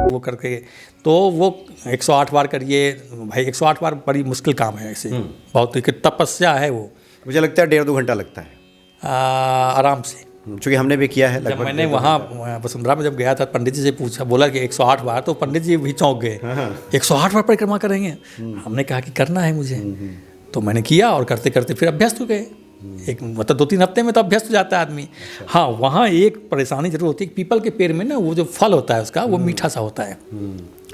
वो करके, तो वो 108 बार करिए भाई, 108 बार बड़ी मुश्किल काम है ऐसे, बहुत एक तपस्या है वो। मुझे लगता है 1.5-2 घंटा लगता है आराम से। क्योंकि हमने भी किया है जब लगभग। मैंने वहाँ वसुंधरा में जब गया था, पंडित जी से पूछा, बोला कि 108 बार, तो पंडित जी भी चौंक गए। 108 बार परिक्रमा करेंगे? हमने कहा कि करना है मुझे, तो मैंने किया और करते करते फिर अभ्यस्त हो गए। एक मतलब 2-3 हफ्ते में तो अभ्यस्त हो जाता है आदमी। हाँ, वहाँ एक परेशानी जरूर होती है, पीपल के पेड़ में ना वो जो फल होता है उसका, वो मीठा सा होता है,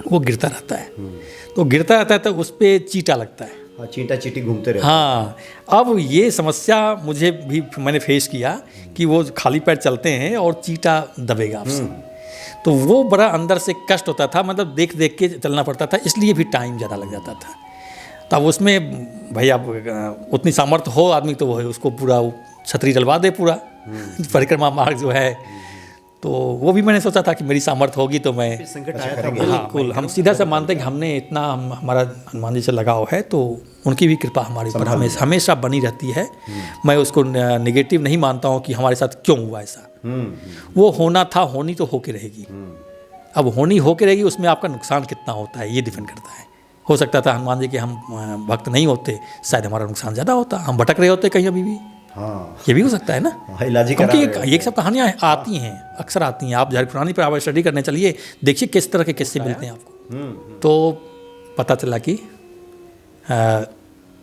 वो गिरता रहता है, तो गिरता रहता है तो उस पर चींटा लगता है। हाँ, चींटा चींटी घूमते रहते। हाँ, अब ये समस्या मुझे भी मैंने फेस किया कि वो खाली पैर चलते हैं और चींटा दबेगा आपसे, तो वो बड़ा अंदर से कष्ट होता था, मतलब देख देख के चलना पड़ता था, इसलिए भी टाइम ज़्यादा लग जाता था। तब उसमें भाई आप उतनी सामर्थ्य हो आदमी तो वो है उसको पूरा छतरी डलवा दे पूरा परिक्रमा मार्ग जो है, तो वो भी मैंने सोचा था कि मेरी सामर्थ्य होगी तो मैं संकट आया था। बिल्कुल, हम सीधा से मानते हैं कि हमने इतना हमारा हनुमान जी से लगाव है, तो उनकी भी कृपा हमारे ऊपर हमेशा बनी रहती है। मैं उसको नेगेटिव नहीं मानता हूँ कि हमारे साथ क्यों हुआ ऐसा, वो होना था, होनी तो होके रहेगी। अब होनी होके रहेगी, उसमें आपका नुकसान कितना होता है ये डिपेंड करता है। हो सकता था हनुमान जी के हम भक्त नहीं होते, शायद हमारा नुकसान ज़्यादा होता, हम भटक रहे होते कहीं अभी भी। हाँ, ये भी हो सकता है ना, क्योंकि ये सब कहानियाँ आती हैं, अक्सर आती हैं। आप जहर खुरानी पर आप स्टडी करने चलिए, देखिए किस तरह के किस्से मिलते हैं आपको, तो पता चला कि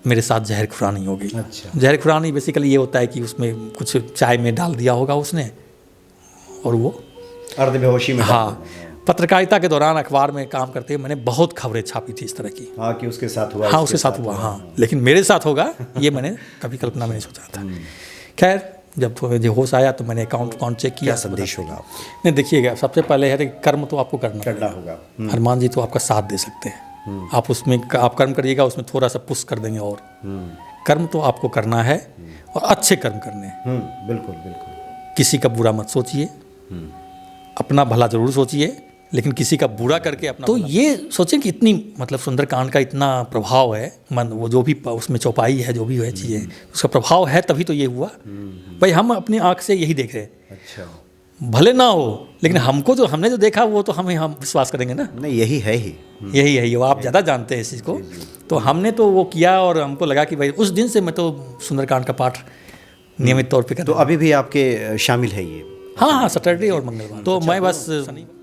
मेरे साथ जहर खुरानी हो गई। अच्छा। जहर खुरानी बेसिकली ये होता है कि उसमें कुछ चाय में डाल दिया होगा उसने, और वो अर्धबेहोशी में। हाँ, पत्रकारिता के दौरान अखबार में काम करते हुए मैंने बहुत खबरें छापी थी इस तरह की। हाँ, कि उसके साथ हुआ। हाँ, उसके साथ हुआ, हाँ, लेकिन मेरे साथ होगा ये मैंने कभी कल्पना में नहीं सोचा था। खैर, जब मुझे होश आया तो मैंने अकाउंट चेक किया। क्या संदेश होगा? नहीं, देखिएगा, सबसे पहले है कि कर्म तो आपको करना होगा। हनुमान जी तो आपका साथ दे सकते हैं, आप उसमें आप कर्म करिएगा, उसमें थोड़ा सा पुश कर देंगे, और कर्म तो आपको करना है और अच्छे कर्म करने हैं। बिल्कुल बिल्कुल। किसी का बुरा मत सोचिए, अपना भला जरूर सोचिए, लेकिन किसी का बुरा करके अपना, तो ये सोचें कि इतनी मतलब सुंदरकांड का इतना प्रभाव है, मन वो जो भी उसमें चौपाई है, जो भी है चीज़ें, उसका प्रभाव है, तभी तो ये हुआ। भाई हम अपनी आँख से यही देख रहे हैं। अच्छा, भले ना हो, लेकिन हमको जो हमने जो देखा वो तो हम विश्वास करेंगे ना। नहीं, यही है ही, यही है, वो आप ज़्यादा जानते हैं इस चीज़ को। तो हमने तो वो किया और हमको लगा कि भाई उस दिन से मैं तो सुंदरकांड का पाठ नियमित तौर पर कर। तो अभी भी आपके शामिल है ये? हाँ, सैटरडे और मंगलवार तो मैं बस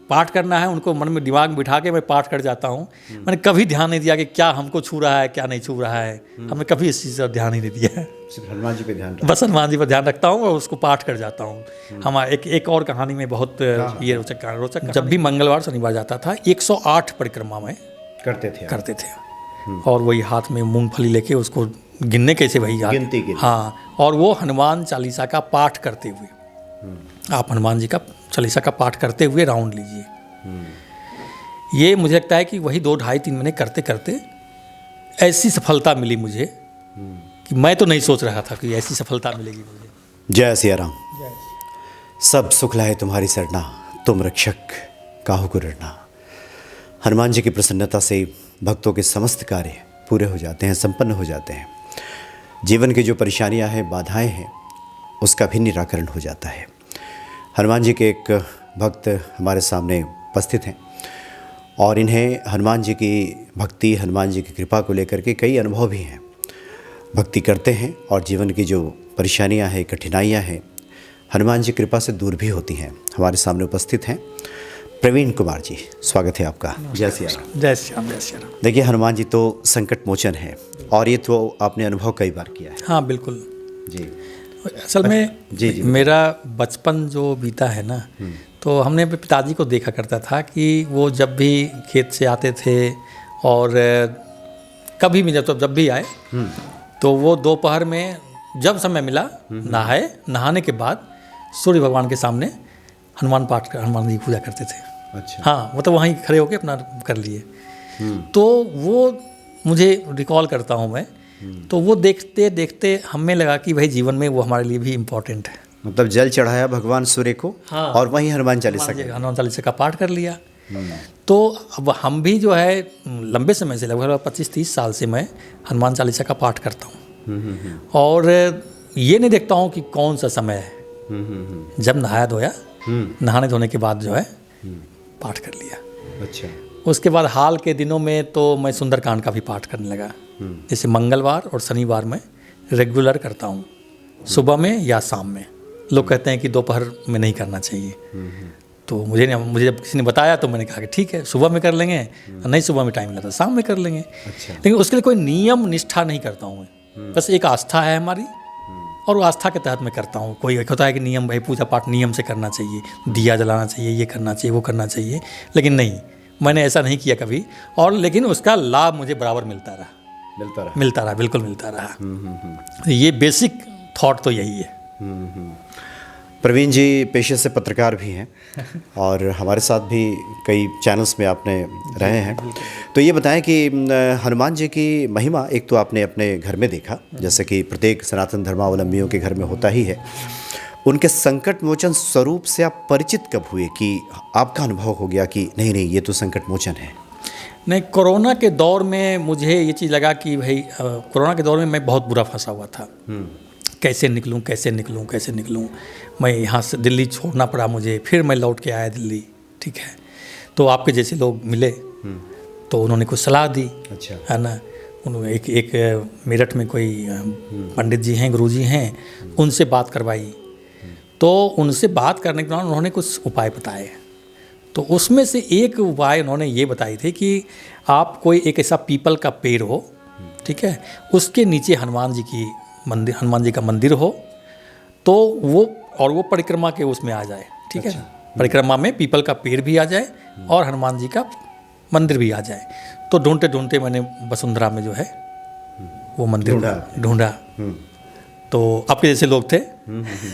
पाठ करना है, उनको मन में दिमाग में बिठा के मैं पाठ कर जाता हूँ। मैंने कभी ध्यान नहीं दिया कि क्या हमको छू रहा है, क्या नहीं छू रहा है, हमने कभी इस चीज़ पर ध्यान ही नहीं दिया है। सिर्फ हनुमान जी पे ध्यान, बस हनुमान जी पर ध्यान रखता हूँ और उसको पाठ कर जाता हूँ। हमारा एक और कहानी में बहुत ये रोचक, जब भी मंगलवार शनिवार जाता था 108 परिक्रमा में करते थे, और वही हाथ में मूंगफली लेके उसको गिनने कैसे वही गिनती। हाँ, और वो हनुमान चालीसा का पाठ करते हुए, आप हनुमान जी का चालीसा का पाठ करते हुए राउंड लीजिए। ये मुझे लगता है कि वही 2-2.5-3 महीने करते करते ऐसी सफलता मिली मुझे कि मैं तो नहीं सोच रहा था कि ऐसी सफलता मिलेगी मुझे। जय सिया राम। सब सुख लाए तुम्हारी सरना, तुम रक्षक काहू को डरना। हनुमान जी की प्रसन्नता से भक्तों के समस्त कार्य पूरे हो जाते हैं, संपन्न हो जाते हैं। जीवन की जो परेशानियां हैं, बाधाएं हैं, उसका भी निराकरण हो जाता है। हनुमान जी के एक भक्त हमारे सामने उपस्थित हैं और इन्हें हनुमान जी की भक्ति, हनुमान जी की कृपा को लेकर के कई अनुभव भी हैं। भक्ति करते हैं और जीवन की जो परेशानियां हैं, कठिनाइयां हैं, हनुमान जी कृपा से दूर भी होती हैं। हमारे सामने उपस्थित हैं प्रवीण कुमार जी, स्वागत है आपका। जय सिया राम। जय श्री राम, जय श्री राम। देखिए, हनुमान जी तो संकट मोचन है और ये तो आपने अनुभव कई बार किया है। हाँ, बिल्कुल जी। असल में जी। मेरा बचपन जो बीता है ना, तो हमने अपने पिताजी को देखा करता था कि वो जब भी खेत से आते थे और कभी भी जब भी आए तो वो दोपहर में जब समय मिला नहाने के बाद सूर्य भगवान के सामने हनुमान जी की पूजा करते थे। अच्छा। हाँ, मतलब वहीं खड़े होकर अपना कर लिए। तो वो मुझे रिकॉल करता हूँ मैं, तो वो देखते देखते हमें लगा कि भाई जीवन में वो हमारे लिए भी इम्पोर्टेंट है। मतलब जल चढ़ाया भगवान सूर्य को। हाँ। और वहीं हनुमान चालीसा का पाठ कर लिया। तो अब हम भी जो है लंबे समय से, लगभग 25-30 साल से मैं हनुमान चालीसा का पाठ करता हूँ। और ये नहीं देखता हूँ कि कौन सा समय है। जब नहाया धोया, नहाने धोने के बाद जो है पाठ कर लिया। अच्छा। उसके बाद हाल के दिनों में तो मैं सुंदरकांड का भी पाठ करने लगा। जैसे मंगलवार और शनिवार में रेगुलर करता हूँ, सुबह में या शाम में। लोग कहते हैं कि दोपहर में नहीं करना चाहिए, तो मुझे जब किसी ने बताया तो मैंने कहा कि ठीक है, सुबह में कर लेंगे, नहीं सुबह में टाइम मिला तो शाम में कर लेंगे। अच्छा। लेकिन उसके लिए कोई नियम निष्ठा नहीं करता हूँ मैं, बस एक आस्था है हमारी और वो आस्था के तहत मैं करता हूँ। कोई एक होता है कि नियम, भाई पूजा पाठ नियम से करना चाहिए, दिया जलाना चाहिए, ये करना चाहिए, वो करना चाहिए, लेकिन नहीं, मैंने ऐसा नहीं किया कभी। और लेकिन उसका लाभ मुझे बराबर मिलता रहा, बिल्कुल मिलता रहा। ये बेसिक थॉट तो यही है। प्रवीण जी पेशे से पत्रकार भी हैं और हमारे साथ भी कई चैनल्स में आपने रहे हैं, तो ये बताएं कि हनुमान जी की महिमा एक तो आपने अपने घर में देखा, जैसे कि प्रत्येक सनातन धर्मावलंबियों के घर में होता ही है। उनके संकट मोचन स्वरूप से आप परिचित कब हुए कि आपका अनुभव हो गया कि नहीं नहीं ये तो संकट मोचन है? नहीं, कोरोना के दौर में मुझे ये चीज़ लगा कि भाई कोरोना के दौर में मैं बहुत बुरा फंसा हुआ था। कैसे निकलूं। मैं यहाँ से दिल्ली छोड़ना पड़ा मुझे, फिर मैं लौट के आया दिल्ली, ठीक है। तो आपके जैसे लोग मिले तो उन्होंने कुछ सलाह दी। अच्छा। है ना। उन्होंने एक मेरठ में कोई पंडित जी हैं, गुरु जी हैं, उनसे बात करवाई। तो उनसे बात करने के दौरान उन्होंने कुछ उपाय बताए। तो उसमें से एक उपाय उन्होंने ये बताए थे कि आप कोई एक ऐसा पीपल का पेड़ हो, ठीक है, उसके नीचे हनुमान जी का मंदिर हो, तो वो परिक्रमा के उसमें आ जाए, ठीक है। परिक्रमा में पीपल का पेड़ भी आ जाए और हनुमान जी का मंदिर भी आ जाए। तो ढूंढते ढूंढते मैंने वसुंधरा में जो है वो मंदिर ढूंढा। तो आपके जैसे लोग थे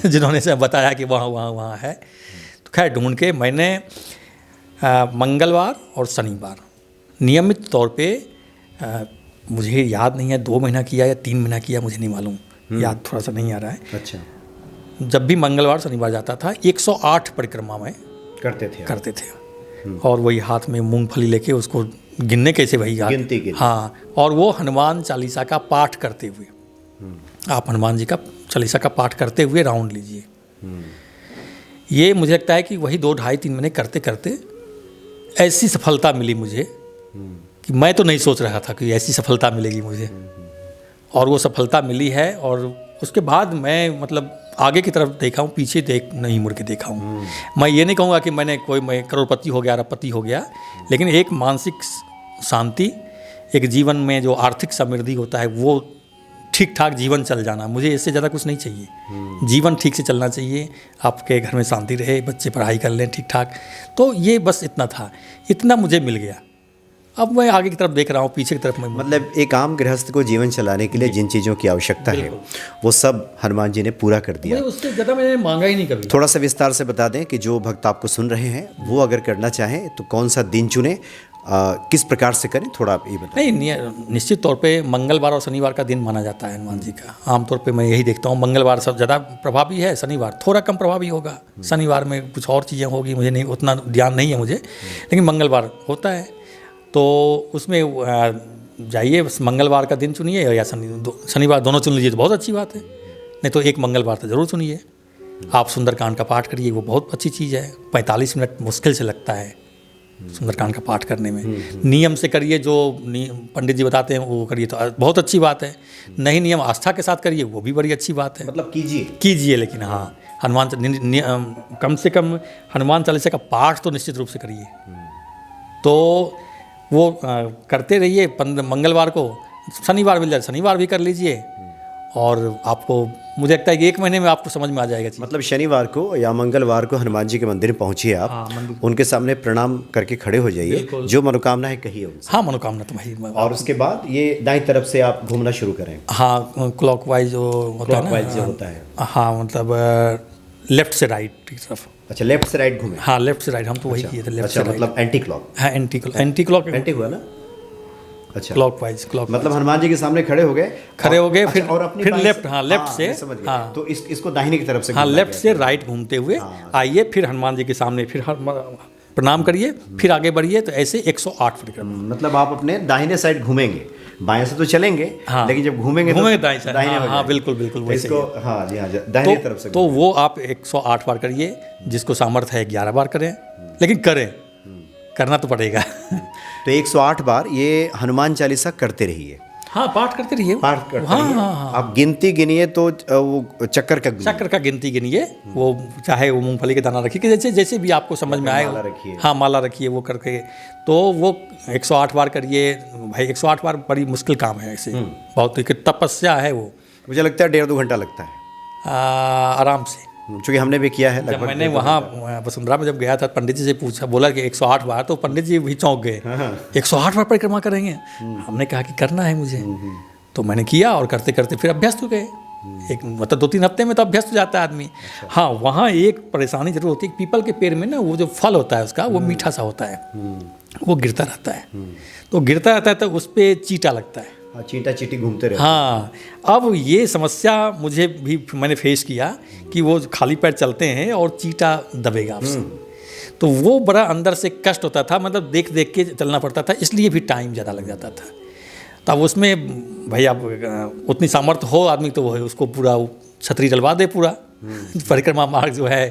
जिन्होंने से बताया कि वहाँ है। तो खैर ढूंढ के मैंने मंगलवार और शनिवार नियमित तौर पे, मुझे याद नहीं है 2 महीना किया या 3 महीना किया, मुझे नहीं मालूम, याद थोड़ा सा नहीं आ रहा है। अच्छा। जब भी मंगलवार शनिवार जाता था 108 परिक्रमा में करते थे। और वही हाथ में मूंगफली लेके उसको गिनने कैसे, वही गिनती। हाँ, और वो हनुमान चालीसा का पाठ करते हुए, आप हनुमान जी का चालीसा का पाठ करते हुए राउंड लीजिए। ये मुझे लगता है कि वही 2, 2.5, 3 महीने करते करते ऐसी सफलता मिली मुझे कि मैं तो नहीं सोच रहा था कि ऐसी सफलता मिलेगी मुझे, और वो सफलता मिली है। और उसके बाद मैं मतलब आगे की तरफ देखा हूँ, पीछे नहीं मुड़ के देखा हूँ। मैं ये नहीं कहूँगा कि मैं करोड़पति हो गया, अरबपति हो गया, लेकिन एक मानसिक शांति, एक जीवन में जो आर्थिक समृद्धि होता है, वो ठीक ठाक जीवन चल जाना, मुझे इससे ज़्यादा कुछ नहीं चाहिए। जीवन ठीक से चलना चाहिए, आपके घर में शांति रहे, बच्चे पढ़ाई कर लें ठीक ठाक। तो ये बस इतना था, इतना मुझे मिल गया। अब मैं आगे की तरफ देख रहा हूँ, पीछे की तरफ मैं, मतलब एक आम गृहस्थ को जीवन चलाने के लिए जिन चीज़ों की आवश्यकता है वो सब हनुमान जी ने पूरा कर दिया। उससे ज़्यादा मैंने मांगा ही नहीं कभी। थोड़ा सा विस्तार से बता दें कि जो भक्त आपको सुन रहे हैं वो अगर करना चाहें तो कौन सा दिन चुने, किस प्रकार से करें, थोड़ा आप ये बताएं। नहीं, निश्चित तौर पे मंगलवार और शनिवार का दिन माना जाता है हनुमान जी का। आमतौर पे मैं यही देखता हूँ, मंगलवार सब ज़्यादा प्रभावी है, शनिवार थोड़ा कम प्रभावी होगा। शनिवार में कुछ और चीज़ें होगी, मुझे नहीं उतना ध्यान नहीं है मुझे, लेकिन मंगलवार होता है। तो उसमें जाइए, मंगलवार का दिन चुनिए या शनिवार, दोनों चुन लीजिए तो बहुत अच्छी बात है। नहीं तो एक मंगलवार तो ज़रूर चुनिए। आप सुंदरकांड का पाठ करिए, वो बहुत अच्छी चीज़ है। 45 मिनट मुश्किल से लगता है सुंदरकांड का पाठ करने में। नियम से करिए, जो पंडित जी बताते हैं वो करिए तो बहुत अच्छी बात है। नहीं, नियम आस्था के साथ करिए, वो भी बड़ी अच्छी बात है। मतलब कीजिए, लेकिन हाँ, कम से कम हनुमान चालीसा का पाठ तो निश्चित रूप से करिए। तो वो करते रहिए। मंगलवार को, शनिवार मिल जाए शनिवार भी कर लीजिए, और आपको मुझे लगता है कि 1 महीने में आपको समझ में आ जाएगा। मतलब शनिवार को या मंगलवार को हनुमान जी के मंदिर में पहुंचिए आप। हाँ, उनके सामने प्रणाम करके खड़े हो जाइए, जो मनोकामना है कहिए उनसे। हाँ, मनोकामना तो भाई। और उसके बाद ये दाईं तरफ से आप घूमना शुरू करें। हाँ, क्लॉकवाइज जो होता है। हाँ, मतलब लेफ्ट से राइट की तरफ। अच्छा, लेफ्ट से राइट घूमे। हाँ, लेफ्ट से राइट, हम तो वही किए थे, लेफ्ट से राइट। मतलब एंटी क्लॉक। हाँ, एंटी हुआ ना। अच्छा, क्लॉकवाइज मतलब हनुमान जी के सामने खड़े हो गए, फिर लेफ्ट। हाँ, लेफ्ट से। हाँ, तो इसको दाहिने की तरफ से। हाँ, लेफ्ट से राइट घूमते हुए आइए, फिर हनुमान जी के सामने फिर प्रणाम करिए, फिर आगे बढ़िए। तो ऐसे 108 परिक्रमा। मतलब आप अपने दाहिने साइड घूमेंगे, बाएं से तो चलेंगे। हाँ, लेकिन जब घूमेंगे दाहिने साइड। हाँ, बिल्कुल वैसे ही। हाँ जी, हाँ, दाहिने तरफ से। तो वो आप 108 बार करिए, जिसको सामर्थ्य है 11 बार करें, लेकिन करें। करना तो पड़ेगा। तो 108 बार ये हनुमान चालीसा करते रहिए। हाँ, पाठ करते रहिए। पाठ करते हाँ रहिए। हाँ हाँ। आप गिनती गिनिए तो वो चक्कर का चक्र का गिनती गिनिए, वो चाहे वो मूंगफली के दाना रखिए कि जैसे जैसे भी आपको समझ में आए। माला रखिए। हाँ, माला रखिए वो करके, तो वो 108 बार करिए भाई। 108 बार बड़ी मुश्किल काम है ऐसे, बहुत एक तपस्या है वो। मुझे लगता है 1.5-2 घंटा लगता है आराम से। क्योंकि हमने भी किया है जब लगभग। मैंने वहाँ वसुंधरा में जब गया था, पंडित जी से पूछा, बोला कि 108 बार, तो पंडित जी भी चौंक गए। 108 बार परिक्रमा करेंगे? हमने कहा कि करना है मुझे। तो मैंने किया और करते करते फिर अभ्यस्त हो गए। एक मतलब 2-3 हफ्ते में तो अभ्यस्त हो जाता है आदमी। हाँ, वहाँ एक परेशानी जरूर होती है। पीपल के पेड़ में ना वो जो फल होता है उसका, वो मीठा सा होता है, वो गिरता रहता है। तो गिरता रहता है तो उस पर चींटा लगता है। चींटा चींटी घूमते रहते। हाँ, अब ये समस्या मुझे भी मैंने फेस किया कि वो खाली पैर चलते हैं और चींटा दबेगा आपसे। तो वो बड़ा अंदर से कष्ट होता था, मतलब देख देख के चलना पड़ता था, इसलिए भी टाइम ज़्यादा लग जाता था। तब उसमें भाई आप उतनी सामर्थ्य हो आदमी तो वो है, उसको पूरा छतरी डलवा दे पूरा परिक्रमा मार्ग जो है।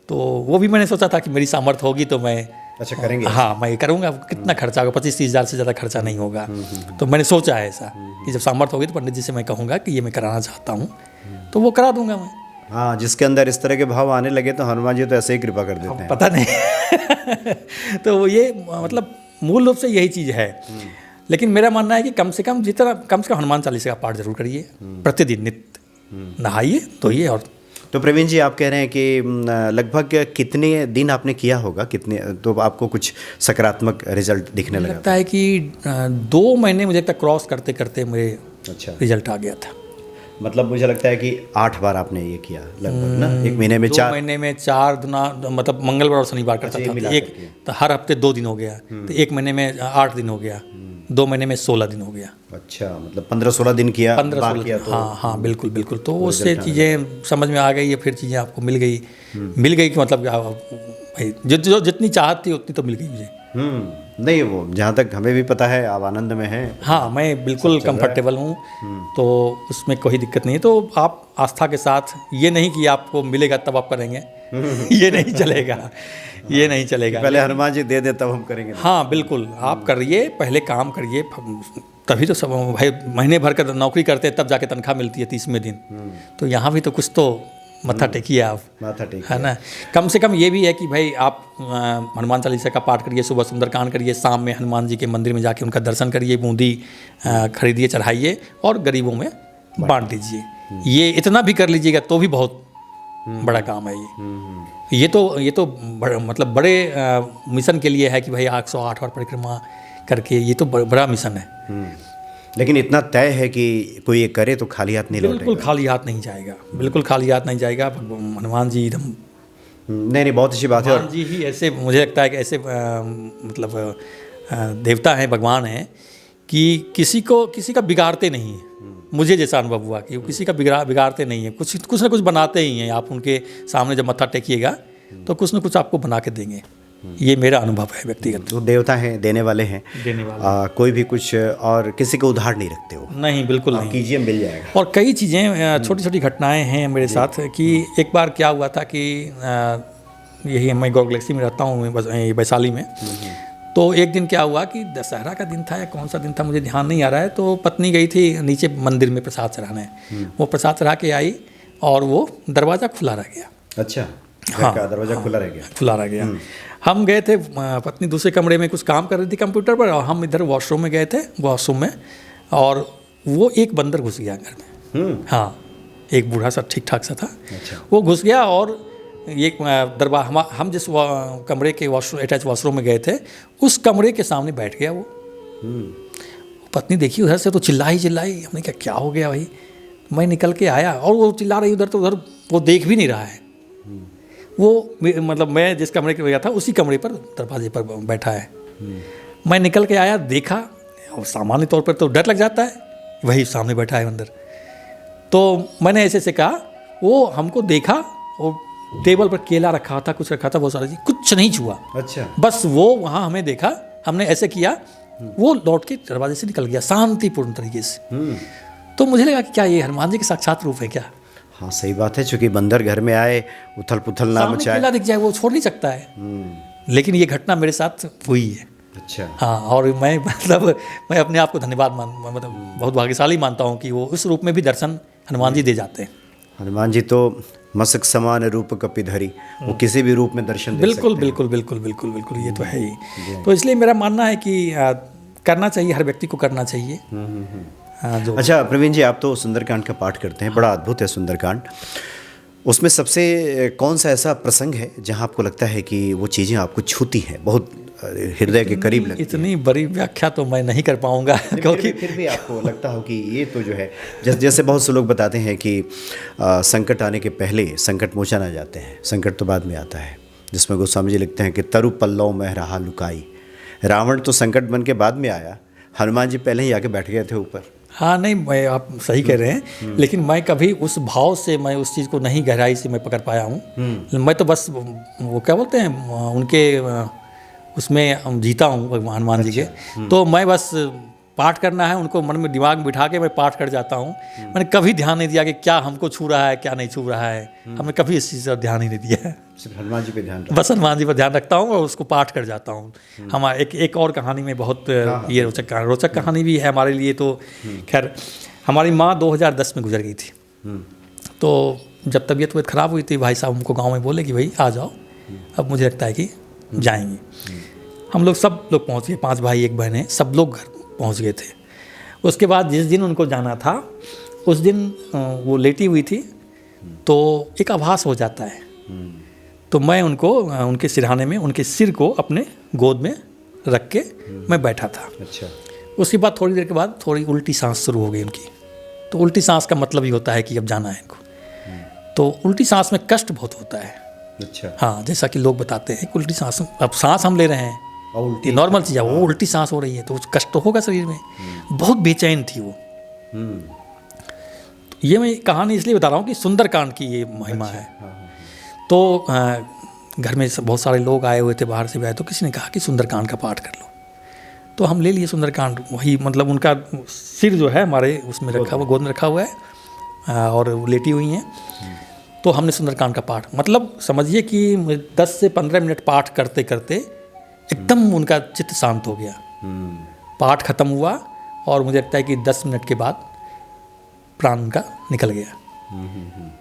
तो वो भी मैंने सोचा था कि मेरी सामर्थ्य होगी तो मैं अच्छा करेंगे। हाँ, मैं करूँगा। कितना खर्चा होगा? 25-30 हज़ार से ज़्यादा खर्चा नहीं होगा। तो मैंने सोचा है ऐसा कि जब सामर्थ्य होगी तो पंडित जी से मैं कहूँगा कि ये मैं कराना चाहता हूँ, तो वो करा दूंगा मैं। हाँ, जिसके अंदर इस तरह के भाव आने लगे तो हनुमान जी तो ऐसे ही कृपा कर देते हैं। पता नहीं तो ये मतलब मूल रूप से यही चीज़ है। लेकिन मेरा मानना है कि कम से कम हनुमान चालीसा का पाठ जरूर करिए प्रतिदिन, नित्य नहाइए धोइए। और तो प्रवीण जी, आप कह रहे हैं कि लगभग कितने दिन आपने किया होगा, कितने तो आपको कुछ सकारात्मक रिजल्ट दिखने लगा? लगता है कि 2 महीने मुझे तक क्रॉस करते करते मेरे अच्छा रिजल्ट आ गया था। मतलब मुझे लगता है कि 8 बार आपने ये किया लगभग ना, एक महीने में 4। 2 महीने में 4 दिन, मतलब मंगलवार और शनिवार करता अच्छा, था। एक तो हर हफ्ते 2 दिन हो गया, तो 1 महीने में 8 दिन हो गया, 2 महीने में 16 दिन हो गया। अच्छा, मतलब 15-16 दिन किया, 15-16 किया तो हाँ हाँ, बिल्कुल बिल्कुल। तो उससे चीज़ें समझ में आ गई है, फिर चीज़ें आपको मिल गई कि मतलब भाई जितनी चाहत थी उतनी तो मिल गई मुझे। नहीं, वो जहाँ तक हमें भी पता है आप आनंद में हैं। हाँ, मैं बिल्कुल कंफर्टेबल हूँ, तो उसमें कोई दिक्कत नहीं है। तो आप आस्था के साथ, ये नहीं कि आपको मिलेगा तब आप करेंगे, ये नहीं चलेगा, ये नहीं चलेगा। पहले हनुमान जी दे दे तब हम करेंगे। हाँ बिल्कुल, आप करिए, पहले काम करिए, तभी तो सब भाई महीने भर का नौकरी करते हैं तब जाके तनख्वाह मिलती है 30वें दिन। तो यहाँ भी तो कुछ तो माथा टेकिए आप, माथा टेकिए, है ना। कम से कम ये भी है कि भाई आप हनुमान चालीसा का पाठ करिए, सुबह सुंदरकांड करिए, शाम में हनुमान जी के मंदिर में जाके उनका दर्शन करिए, बूंदी खरीदिए, चढ़ाइए और गरीबों में बांट दीजिए। ये इतना भी कर लीजिएगा तो भी बहुत बड़ा काम है ये तो मतलब बड़े मिशन के लिए है कि भाई 108 बार परिक्रमा करके, ये तो बड़ा मिशन है। लेकिन इतना तय है कि कोई ये करे तो खाली हाथ नहीं लौटेगा। बिल्कुल खाली हाथ नहीं जाएगा, बिल्कुल खाली हाथ नहीं जाएगा। हनुमान जी एकदम नहीं, बहुत अच्छी बात है। हनुमान जी ही ऐसे, मुझे लगता है कि ऐसे मतलब देवता हैं, भगवान हैं कि किसी का बिगाड़ते नहीं है। मुझे जैसा अनुभव हुआ कि वो किसी का बिगाड़ते नहीं है, कुछ ना कुछ बनाते ही हैं। आप उनके सामने जब मत्था टेकिएगा तो कुछ ना कुछ आपको बना के देंगे। ये मेरा अनुभव है व्यक्तिगत। वो देवता हैं, देने वाले हैं, कोई भी कुछ और किसी को उधार नहीं रखते हो। नहीं, बिल्कुल नहीं, कीजिए मिल जाएगा। और कई चीज़ें छोटी छोटी घटनाएं हैं मेरे साथ कि एक बार क्या हुआ था कि यही मैं गौर गैलेक्सी में रहता हूँ वैशाली में। तो एक दिन क्या हुआ कि दशहरा का दिन था या कौन सा दिन था मुझे ध्यान नहीं आ रहा है। तो पत्नी गई थी नीचे मंदिर में प्रसाद चढ़ाने, वो प्रसाद चढ़ा के आई और वो दरवाज़ा खुला रह गया। अच्छा, हाँ, दरवाज़ा खुला रह गया। हम गए थे, पत्नी दूसरे कमरे में कुछ काम कर रही थी कंप्यूटर पर, और हम इधर वॉशरूम में गए थे, वॉशरूम में, और वो एक बंदर घुस गया घर में। हाँ, एक बूढ़ा सा ठीक ठाक सा था। अच्छा। वो घुस गया और एक दरबार, हम जिस कमरे के अटैच वॉशरूम में गए थे उस कमरे के सामने बैठ गया वो। पत्नी देखी उधर से तो चिल्लाई। हमने कहा क्या हो गया भाई। मैं निकल के आया और वो चिल्ला रही उधर, तो उधर वो देख भी नहीं रहा है। वो मतलब मैं जिस कमरे के गया था उसी कमरे पर दरवाजे पर बैठा है। मैं निकल के आया, देखा, और सामान्य तौर पर तो डर लग जाता है, वही सामने बैठा है अंदर। तो मैंने ऐसे कहा, वो हमको देखा और टेबल पर केला रखा था, कुछ रखा था, बहुत सारी चीज, कुछ नहीं छुआ। अच्छा। बस वो वहाँ हमें देखा, हमने ऐसे किया, वो लौट के दरवाजे से निकल गया शांतिपूर्ण तरीके से। तो मुझे लगा कि क्या ये हनुमान जी के साक्षात रूप है क्या? हाँ, सही बात है, चूंकि बंदर घर में आए, उथल पुथल ना मचाए, केला दिख जाए वो छोड़ नहीं सकता है। लेकिन ये घटना मेरे साथ हुई है। अच्छा। हाँ, और मैं मतलब मैं अपने आप को धन्यवाद मतलब बहुत भाग्यशाली मानता हूँ कि वो उस रूप में भी दर्शन हनुमान जी दे जाते हैं। हनुमान जी तो मसक समान रूप कपिधरी, वो किसी भी रूप में दर्शन दे बिल्कुल सकते हैं। बिल्कुल बिल्कुल बिल्कुल बिल्कुल, ये तो है ही। तो इसलिए मेरा मानना है कि करना चाहिए, हर व्यक्ति को करना चाहिए। जो अच्छा प्रवीण जी, आप तो सुंदरकांड का पाठ करते हैं, बड़ा अद्भुत है सुंदरकांड। उसमें सबसे कौन सा ऐसा प्रसंग है जहां आपको लगता है कि वो चीज़ें आपको छूती हैं, बहुत हृदय के करीब लगती हैं? इतनी बड़ी व्याख्या तो मैं नहीं कर पाऊंगा, क्योंकि फिर भी आपको लगता हो कि ये तो जो है, जैसे बहुत से लोग बताते हैं कि संकट आने के पहले संकट मोचन आ जाते हैं, संकट तो बाद में आता है, जिसमें गोस्वामी जी लिखते हैं कि तरु पल्लव में रहा लुकाई। रावण तो संकट बन के बाद में आया, हनुमान जी पहले ही आके बैठ गए थे ऊपर। हाँ नहीं, मैं आप सही कह रहे हैं, लेकिन मैं कभी उस भाव से मैं उस चीज़ को नहीं गहराई से मैं पकड़ पाया हूँ। मैं तो बस वो क्या बोलते हैं उनके उसमें जीता हूँ भगवान हनुमान जी के। तो मैं बस पाठ करना है, उनको मन में दिमाग में बिठा के मैं पाठ कर जाता हूँ। मैंने कभी ध्यान नहीं दिया कि क्या हमको छू रहा है क्या नहीं छू रहा है, हमने कभी इस चीज़ पर ध्यान ही नहीं दिया है। सिर्फ हनुमान जी पे ध्यान, बस हनुमान जी पर ध्यान रखता हूँ और उसको पाठ कर जाता हूँ। हमारा एक और कहानी में बहुत ये रोचक कहानी भी है हमारे लिए। तो खैर, हमारी माँ 2010 में गुजर गई थी। तो जब तबीयत ख़राब हुई थी, भाई साहब हमको गाँव में बोले कि भाई आ जाओ, अब मुझे लगता है कि जाएंगे। हम लोग सब लोग पहुँच गए, 5 भाई 1 बहन है, सब लोग घर पहुँच गए थे। उसके बाद जिस दिन उनको जाना था उस दिन वो लेटी हुई थी, तो एक आभास हो जाता है। तो मैं उनको उनके सिरहाने में उनके सिर को अपने गोद में रख के मैं बैठा था। अच्छा। उसके बाद थोड़ी देर के बाद थोड़ी उल्टी सांस शुरू हो गई उनकी। तो उल्टी सांस का मतलब ही होता है कि अब जाना है इनको। तो उल्टी सांस में कष्ट बहुत होता है। अच्छा। हाँ, जैसा कि लोग बताते हैं कि उल्टी सांस, अब सांस हम ले रहे हैं, ये नॉर्मल चीज़ है, वो उल्टी सांस हो रही है तो कष्ट तो होगा शरीर में। बहुत बेचैन थी वो। तो ये मैं कहानी इसलिए बता रहा हूँ कि सुंदरकांड की ये महिमा है। तो घर में बहुत सारे लोग आए हुए थे, बाहर से भी आए, तो किसी ने कहा कि सुंदरकांड का पाठ कर लो। तो हम ले लिए सुंदरकांड, वही मतलब उनका सिर जो है हमारे उसमें रखा हुआ, गोद में रखा हुआ है और वो लेटी हुई हैं। तो हमने सुंदरकांड का पाठ, मतलब समझिए कि 10 से 15 मिनट पाठ करते करते एकदम उनका चित्त शांत हो गया। पाठ खत्म हुआ और मुझे लगता है कि 10 मिनट के बाद प्राण उनका निकल गया।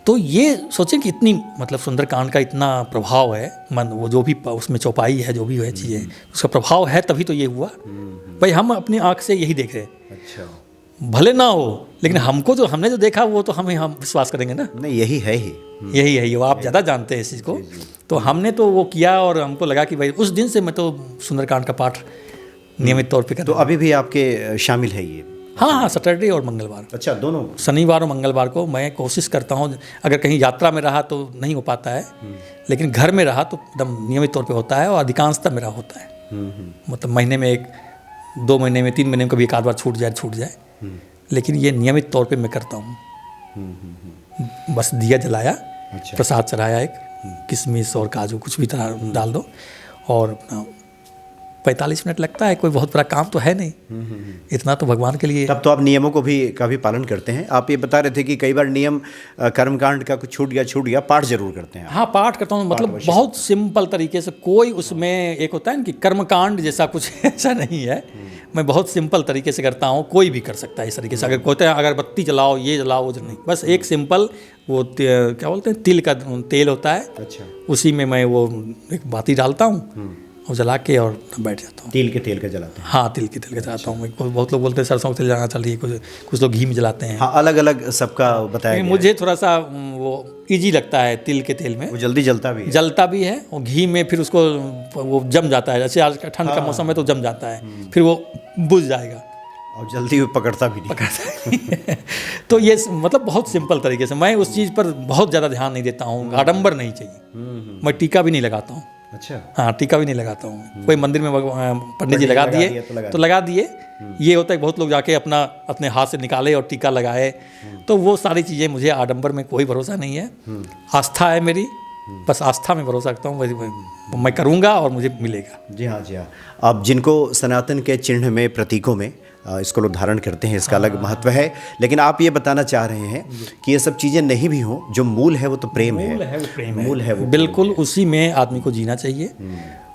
तो ये सोचें कि इतनी मतलब सुंदरकांड का इतना प्रभाव है, मन वो जो भी उसमें चौपाई है, जो भी है चीज़ें, उसका प्रभाव है, तभी तो ये हुआ। भाई हम अपनी आँख से यही देख रहे हैं। अच्छा। भले ना हो, लेकिन हमको जो हमने जो देखा वो तो हम विश्वास करेंगे ना। नहीं, यही है ही, यही है, ये आप ज़्यादा जानते हैं इस चीज़ को। तो हमने तो वो किया और हमको लगा कि भाई उस दिन से मैं तो सुंदरकांड का पाठ नियमित तौर पे कर। तो अभी भी आपके शामिल है ये? हाँ, सैटरडे और मंगलवार। अच्छा, दोनों? शनिवार और मंगलवार को मैं कोशिश करता हूँ। अगर कहीं यात्रा में रहा तो नहीं हो पाता है, लेकिन घर में रहा तो एकदम नियमित तौर पे होता है और अधिकांशतः मेरा होता है। मतलब महीने में 1-2 महीने में 3 महीने में कभी एक आध बार छूट जाए, लेकिन ये नियमित तौर पे मैं करता हूँ। बस दिया जलाया, प्रसाद चढ़ाया, एक किशमिश और काजू कुछ भी तरह डाल दो, और 45 मिनट लगता है, कोई बहुत बड़ा काम तो है नहीं। इतना तो भगवान के लिए। तब तो आप नियमों को भी काफ़ी पालन करते हैं। आप ये बता रहे थे कि कई बार नियम कर्मकांड का कुछ छूट गया, पाठ जरूर करते हैं। हाँ, पाठ करता हूँ, मतलब बहुत सिंपल तरीके से। कोई उसमें एक होता है ना कि कर्मकांड जैसा कुछ ऐसा नहीं है। मैं बहुत सिंपल तरीके से करता हूँ, कोई भी कर सकता है इस तरीके से। अगर कहते हैं अगरबत्ती जलाओ, ये जलाओ, वो नहीं, बस एक सिंपल वो क्या बोलते हैं, तिल का तेल होता है। अच्छा। उसी में मैं वो एक बाती डालता हूँ और जला के और बैठ जाता हूँ। तिल के तेल का जलाते हैं? हाँ, तिल के तेल का जलाता हूँ। बहुत लोग बोलते हैं सरसों का तेल जलाना चाहिए, कुछ लोग घी में जलाते हैं। हाँ, अलग अलग सबका बताया गया। मुझे थोड़ा सा वो इजी लगता है तिल के तेल में। वो जल्दी जलता भी है और घी में फिर उसको वो जम जाता है। जैसे आज ठंड का मौसम है तो जम जाता है, फिर वो बुझ जाएगा और जल्दी पकड़ता भी नहीं। तो ये मतलब बहुत सिंपल तरीके से मैं उस चीज़ पर बहुत ज़्यादा ध्यान नहीं देता हूँ। आडंबर नहीं चाहिए। मैं टीका भी नहीं लगाता हूँ। अच्छा। हाँ, टीका भी नहीं लगाता हूँ। कोई मंदिर में पंडित जी लगा दिए तो लगा दिए। ये होता है बहुत लोग जाके अपने हाथ से निकाले और टीका लगाए। तो वो सारी चीज़ें, मुझे आडंबर में कोई भरोसा नहीं है। आस्था है मेरी, बस आस्था में भरोसा रखता हूँ। मैं करूँगा और मुझे मिलेगा। जी हाँ, जी हाँ। अब जिनको सनातन के चिन्ह में, प्रतीकों में इसको लोग धारण करते हैं, इसका अलग महत्व है, लेकिन आप ये बताना चाह रहे हैं कि ये सब चीज़ें नहीं भी हों, जो मूल है वो तो प्रेम है। मूल है वो प्रेम है। मूल है वो बिल्कुल, उसी में आदमी को जीना चाहिए।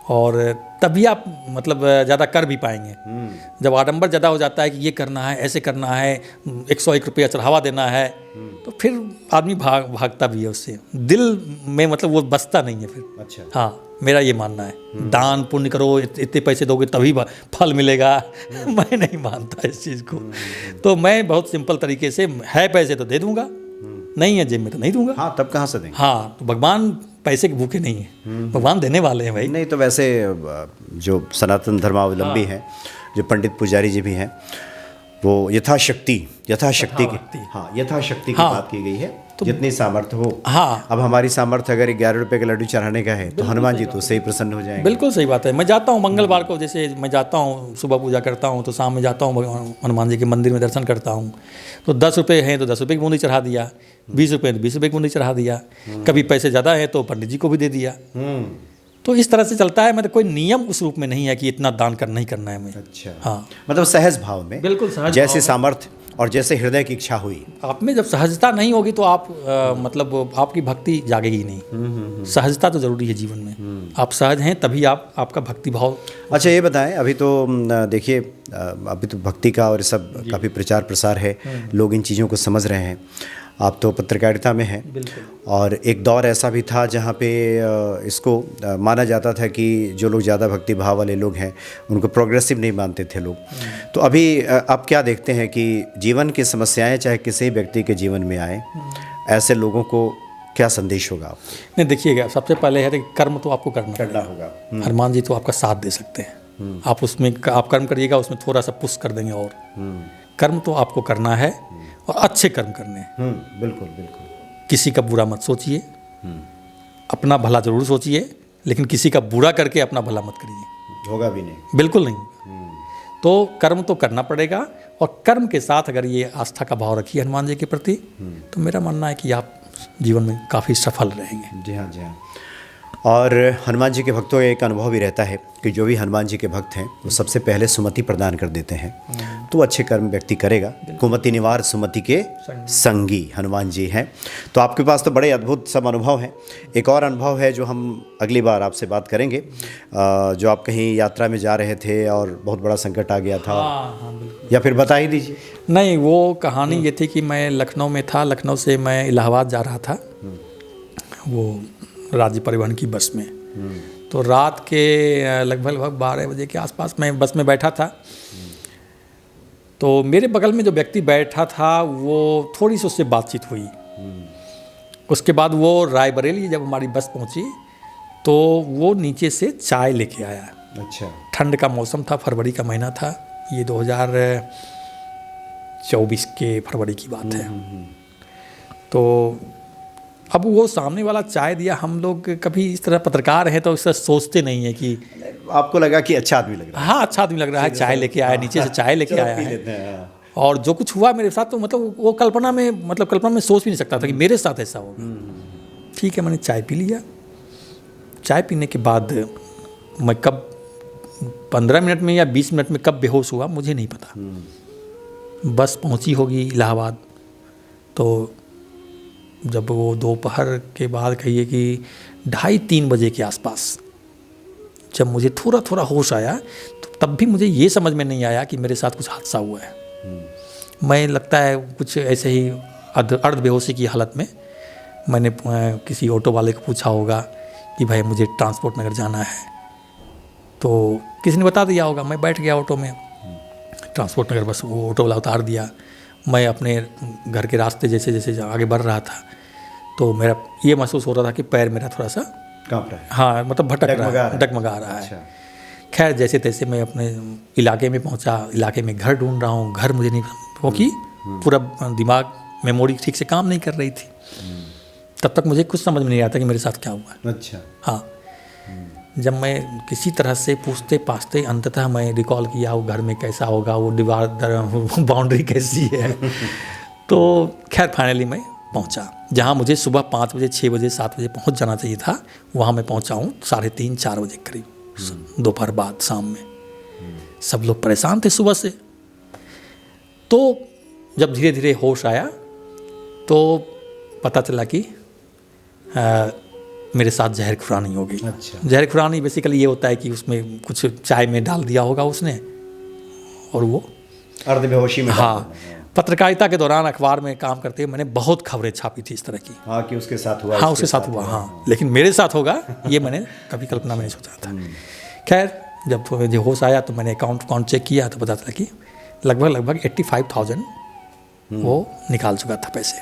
और तभी आप मतलब ज़्यादा कर भी पाएंगे। जब आडंबर ज़्यादा हो जाता है कि ये करना है, ऐसे करना है, 101 रुपया चढ़ावा देना है, तो फिर आदमी भागता भी है उससे, दिल में मतलब वो बसता नहीं है फिर। अच्छा। हाँ, मेरा ये मानना है, दान पुण्य करो, इतने पैसे दोगे तभी फल मिलेगा। मैं नहीं मानता इस चीज़ को। तो मैं बहुत सिंपल तरीके से, है पैसे तो दे दूंगा, नहीं है जेब में तो नहीं दूंगा। हाँ, तब कहाँ से देंगे? हाँ, तो भगवान पैसे के भूखे नहीं है, भगवान देने वाले हैं भाई। नहीं तो वैसे जो सनातन धर्मावलंबी हैं, जो पंडित पुजारी जी भी हैं, वो यथाशक्ति की यथाशक्ति की बात की गई है, तो जितनी सामर्थ्य हो। हाँ, अब हमारी सामर्थ्य अगर 11 रुपए का लड्डू चढ़ाने का है तो हनुमान जी तो सही प्रसन्न हो जाएंगे। बिल्कुल सही बात है। मैं जाता हूँ मंगलवार को, जैसे मैं जाता हूँ सुबह पूजा करता हूँ, तो शाम में जाता हूँ हनुमान जी के मंदिर में दर्शन करता हूँ, तो 10 रुपये हैं तो 10 रुपये की बूंदी चढ़ा दिया, 20 रुपये तो 20 रुपये की बूंदी चढ़ा दिया, कभी पैसे ज़्यादा है तो पंडित जी को भी दे दिया। तो इस तरह से चलता है। मतलब कोई नियम उस रूप में नहीं है कि इतना दान करना ही करना है मुझे। अच्छा। हाँ, मतलब सहज भाव में, बिल्कुल सहज जैसे सामर्थ्य और जैसे हृदय की इच्छा हुई। आप में जब सहजता नहीं होगी तो आप मतलब आपकी भक्ति जागेगी नहीं। सहजता तो जरूरी है जीवन में। आप सहज हैं तभी आपका भक्ति भाव। अच्छा, ये बताएं, अभी तो देखिए, अभी तो भक्ति का और सब काफ़ी प्रचार प्रसार है, लोग इन चीज़ों को समझ रहे हैं। आप तो पत्रकारिता में हैं, और एक दौर ऐसा भी था जहाँ पे इसको माना जाता था कि जो लोग ज़्यादा भक्ति भाव वाले लोग हैं उनको प्रोग्रेसिव नहीं मानते थे लोग। तो अभी आप क्या देखते हैं कि जीवन की समस्याएं चाहे किसी व्यक्ति के जीवन में आए, ऐसे लोगों को क्या संदेश होगा? नहीं, देखिएगा, सबसे पहले है कि कर्म तो आपको करना होगा। हनुमान जी तो आपका साथ दे सकते हैं। आप उसमें आप कर्म करिएगा, उसमें थोड़ा सा पुश कर देंगे। और कर्म तो आपको करना है और अच्छे कर्म करने हैं। बिल्कुल बिल्कुल। किसी का बुरा मत सोचिए, अपना भला जरूर सोचिए, लेकिन किसी का बुरा करके अपना भला मत करिए, होगा भी नहीं, बिल्कुल नहीं। तो कर्म तो करना पड़ेगा, और कर्म के साथ अगर ये आस्था का भाव रखिए हनुमान जी के प्रति, तो मेरा मानना है कि आप जीवन में काफ़ी सफल रहेंगे। जी हाँ, जी हाँ। और हनुमान जी के भक्तों का एक अनुभव भी रहता है कि जो भी हनुमान जी के भक्त हैं वो सबसे पहले सुमति प्रदान कर देते हैं, तो अच्छे कर्म व्यक्ति करेगा। कुमति निवार सुमति के संगी हनुमान जी हैं। तो आपके पास तो बड़े अद्भुत सब अनुभव हैं। एक और अनुभव है जो हम अगली बार आपसे बात करेंगे, जो आप कहीं यात्रा में जा रहे थे और बहुत बड़ा संकट आ गया था। या फिर बता ही दीजिए। नहीं, वो कहानी ये थी कि मैं लखनऊ में था, लखनऊ से मैं इलाहाबाद जा रहा था, वो राज्य परिवहन की बस में। तो रात के लगभग 12 बजे के आसपास मैं बस में बैठा था। तो मेरे बगल में जो व्यक्ति बैठा था वो थोड़ी सी उससे बातचीत हुई। उसके बाद वो रायबरेली जब हमारी बस पहुंची तो वो नीचे से चाय लेके आया। अच्छा। ठंड का मौसम था, फरवरी का महीना था, ये 2024 के फरवरी की बात है। तो अब वो सामने वाला चाय दिया। हम लोग कभी इस तरह पत्रकार हैं तो इससे सोचते नहीं है कि आपको लगा कि अच्छा आदमी लग रहा है। हाँ, अच्छा आदमी लग रहा है, चाय लेके आया, नीचे से चाय लेके आया है। और जो कुछ हुआ मेरे साथ, तो मतलब वो कल्पना में सोच भी नहीं सकता था कि मेरे साथ ऐसा होगा। ठीक है, मैंने चाय पी लिया। चाय पीने के बाद मैं कब 15 मिनट में या 20 मिनट में कब बेहोश हुआ मुझे नहीं पता। बस पहुंची होगी इलाहाबाद। तो जब वो दोपहर के बाद कहिए कि 2:30-3 बजे के आसपास जब मुझे थोड़ा थोड़ा होश आया, तो तब भी मुझे ये समझ में नहीं आया कि मेरे साथ कुछ हादसा हुआ है। मैं लगता है कुछ ऐसे ही अर्ध बेहोशी की हालत में मैंने किसी ऑटो वाले को पूछा होगा कि भाई मुझे ट्रांसपोर्ट नगर जाना है, तो किसी ने बता दिया होगा। मैं बैठ गया ऑटो में, ट्रांसपोर्ट नगर बस वो ऑटो वाला उतार दिया। मैं अपने घर के रास्ते जैसे जैसे आगे बढ़ रहा था तो मेरा ये महसूस हो रहा था कि पैर मेरा थोड़ा सा कांप रहा है। हाँ, मतलब भटक रहा है, डगमगा रहा है। अच्छा। खैर जैसे तैसे मैं अपने इलाके में पहुंचा। इलाके में घर ढूंढ रहा हूँ, घर मुझे नहीं, क्योंकि पूरा दिमाग मेमोरी ठीक से काम नहीं कर रही थी। तब तक मुझे कुछ समझ में नहीं आता कि मेरे साथ क्या हुआ। अच्छा। हाँ, जब मैं किसी तरह से पूछते पाछते अंततः मैं रिकॉल किया वो घर में कैसा होगा, वो दीवार बाउंड्री कैसी है। तो खैर फाइनली मैं पहुंचा जहां मुझे सुबह 5 बजे 6 बजे 7 बजे पहुंच जाना चाहिए था। वहां मैं पहुंचा हूँ 3:30-4 बजे करीब, दोपहर बाद शाम में। सब लोग परेशान थे सुबह से। तो जब धीरे धीरे होश आया तो पता चला कि मेरे साथ जहर खुरानी हो गई। अच्छा। जहर खुरानी बेसिकली ये होता है कि उसमें कुछ चाय में डाल दिया होगा उसने और वो अर्धबेहोशी में। हाँ, पत्रकारिता के दौरान अखबार में काम करते हुए मैंने बहुत खबरें छापी थी इस तरह की। हाँ, कि उसके साथ हुआ। हाँ, उसके साथ हुआ, हाँ, लेकिन मेरे साथ होगा ये मैंने कभी कल्पना में नहीं सोचा था। खैर, जब मुझे होश आया तो मैंने अकाउंट चेक किया तो पता चला कि लगभग 85,000 वो निकाल चुका था पैसे।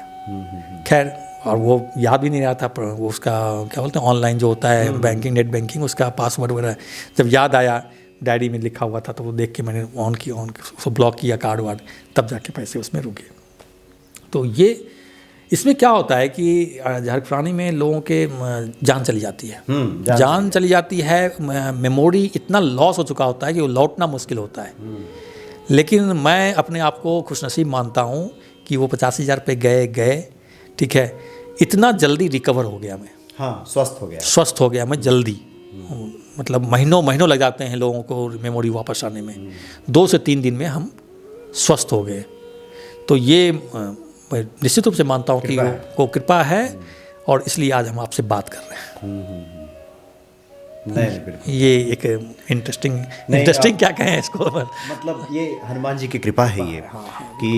खैर, और वो याद भी नहीं रहा था, वो उसका क्या बोलते हैं ऑनलाइन जो होता है बैंकिंग, नेट बैंकिंग, उसका पासवर्ड वगैरह जब याद आया, डायरी में लिखा हुआ था, तो वो देख के मैंने ऑन उसको ब्लॉक किया कार्ड वार्ड, तब जाके पैसे उसमें रुके। तो ये इसमें क्या होता है कि जहर खुरानी में लोगों के जान चली जाती है, जान चली जाती है, मेमोरी इतना लॉस हो चुका होता है कि वो लौटना मुश्किल होता है। लेकिन मैं अपने आप को खुशनसीब मानता हूँ कि वो 85,000 पे गए, ठीक है, इतना जल्दी रिकवर हो गया मैं। हाँ, स्वस्थ हो गया मैं जल्दी। मतलब महीनों लग जाते हैं लोगों को मेमोरी वापस आने में, 2 से 3 दिन में हम स्वस्थ हो गए। तो ये मैं निश्चित रूप से मानता हूँ कि वो कृपा है और इसलिए आज हम आपसे बात कर रहे हैं। नहीं, बिल्कुल। ये एक इंटरेस्टिंग क्या कहें इसको, मतलब ये हनुमान जी की कृपा है ये, कि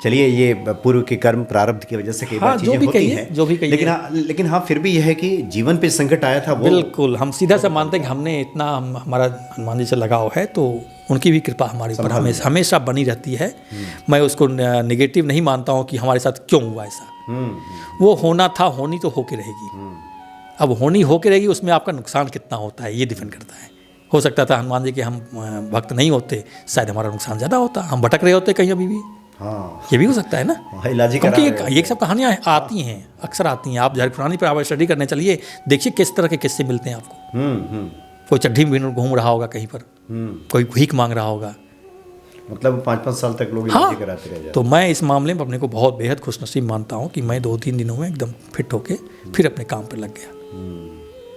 चलिए ये पूर्व के कर्म प्रारब्ध की वजह से कई बार चीजें होती हैं, जो भी कहिए, लेकिन हाँ फिर भी यह है कि जीवन पे संकट आया था वो। बिल्कुल, हम सीधा सा मानते हैं कि हमने इतना हमारा हनुमान जी से लगाव है तो उनकी भी कृपा हमारे ऊपर हमेशा बनी रहती है। मैं उसको नेगेटिव नहीं मानता हूँ कि हमारे साथ क्यों हुआ ऐसा। वो होना था, होनी तो होके रहेगी। अब होनी होके रहेगी, उसमें आपका नुकसान कितना होता है ये डिपेंड करता है। हो सकता था हनुमान जी के हम भक्त नहीं होते, शायद हमारा नुकसान ज़्यादा होता, हम भटक रहे होते कहीं अभी भी। हाँ, ये भी हो सकता है ना, क्योंकि ये सब कहानियाँ आती हैं, अक्सर आती हैं। आप जहर खुरानी पर आप स्टडी करने चलिए, देखिए किस तरह के किस्से मिलते हैं आपको। कोई चड्ढी में घूम रहा होगा कहीं पर, कोई भीख मांग रहा होगा, मतलब 5-5 साल तक लोग इलाज कराते रह जाते। तो मैं इस मामले में अपने को बहुत बेहद खुशनसीब मानता हूँ कि मैं 2-3 दिनों में एकदम फिट होके फिर अपने काम पर लग गया।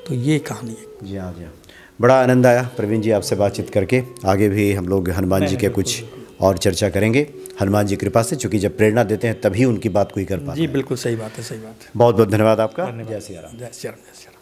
तो ये कहानी है। जी हाँ, जी हाँ, बड़ा आनंद आया प्रवीण जी आपसे बातचीत करके। आगे भी हम लोग हनुमान जी के कुछ और चर्चा करेंगे, हनुमान जी कृपा से, चूँकि जब प्रेरणा देते हैं तभी उनकी बात कोई कर पाता है। जी बिल्कुल सही बात है, सही बात है। बहुत बहुत धन्यवाद आपका। जय सिया राम। जय सिया राम।